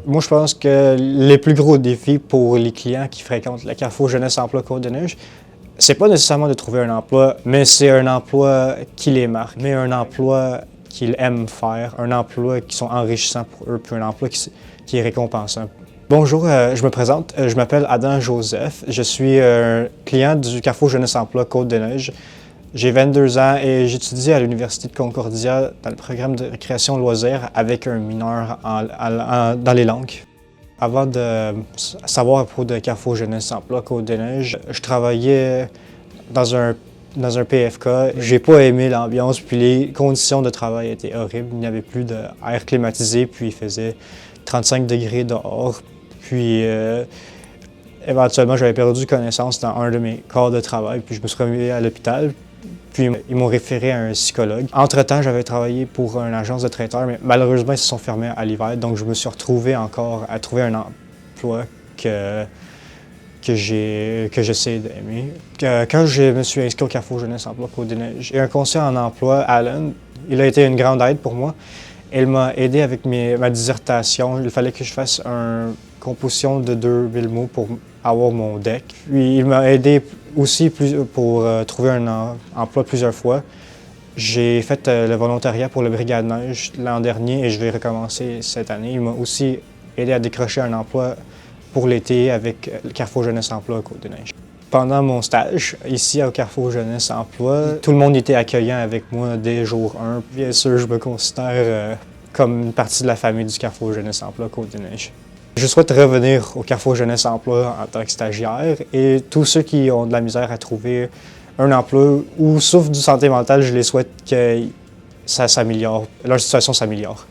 Moi, je pense que les plus gros défis pour les clients qui fréquentent le Carrefour Jeunesse Emploi Côte-des-Neiges, c'est pas nécessairement de trouver un emploi, mais c'est un emploi qui les marque, mais un emploi qu'ils aiment faire, un emploi qui sont enrichissants pour eux, puis un emploi qui est récompensant. Bonjour, je me présente, je m'appelle Adam Joseph, je suis client du Carrefour Jeunesse Emploi Côte-des-Neiges. J'ai 22 ans et j'étudie à l'Université de Concordia dans le programme de récréation loisirs avec un mineur dans les langues. Avant de savoir à propos de Carrefour Jeunesse Emploi Côte-des-Neiges, je travaillais dans un PFK. J'ai pas aimé l'ambiance, puis les conditions de travail étaient horribles. Il n'y avait plus d'air climatisé, puis il faisait 35 degrés dehors. Puis éventuellement, j'avais perdu connaissance dans un de mes corps de travail, puis je me suis remis à l'hôpital. Puis ils m'ont référé à un psychologue. Entre-temps, j'avais travaillé pour une agence de traiteurs, mais malheureusement, ils se sont fermés à l'hiver. Donc, je me suis retrouvé encore à trouver un emploi que j'essaie d'aimer. Quand je me suis inscrit au Carrefour Jeunesse Emploi Côte-des-Neiges, j'ai un conseiller en emploi, Alan. Il a été une grande aide pour moi. Il m'a aidé avec ma dissertation. Il fallait que je fasse une composition de 2000 mots pour avoir mon DEC. Puis il m'a aidé aussi pour trouver un emploi plusieurs fois. J'ai fait le volontariat pour le Brigade Neige l'an dernier et je vais recommencer cette année. Il m'a aussi aidé à décrocher un emploi pour l'été avec le Carrefour Jeunesse Emploi à Côte-des-Neiges. Pendant mon stage, ici au Carrefour Jeunesse Emploi, tout le monde était accueillant avec moi dès jour 1. Bien sûr, je me considère comme une partie de la famille du Carrefour Jeunesse Emploi Côte-des-Neiges. Je souhaite revenir au Carrefour Jeunesse Emploi en tant que stagiaire et tous ceux qui ont de la misère à trouver un emploi ou souffrent du santé mentale, je les souhaite que ça s'améliore, leur situation s'améliore.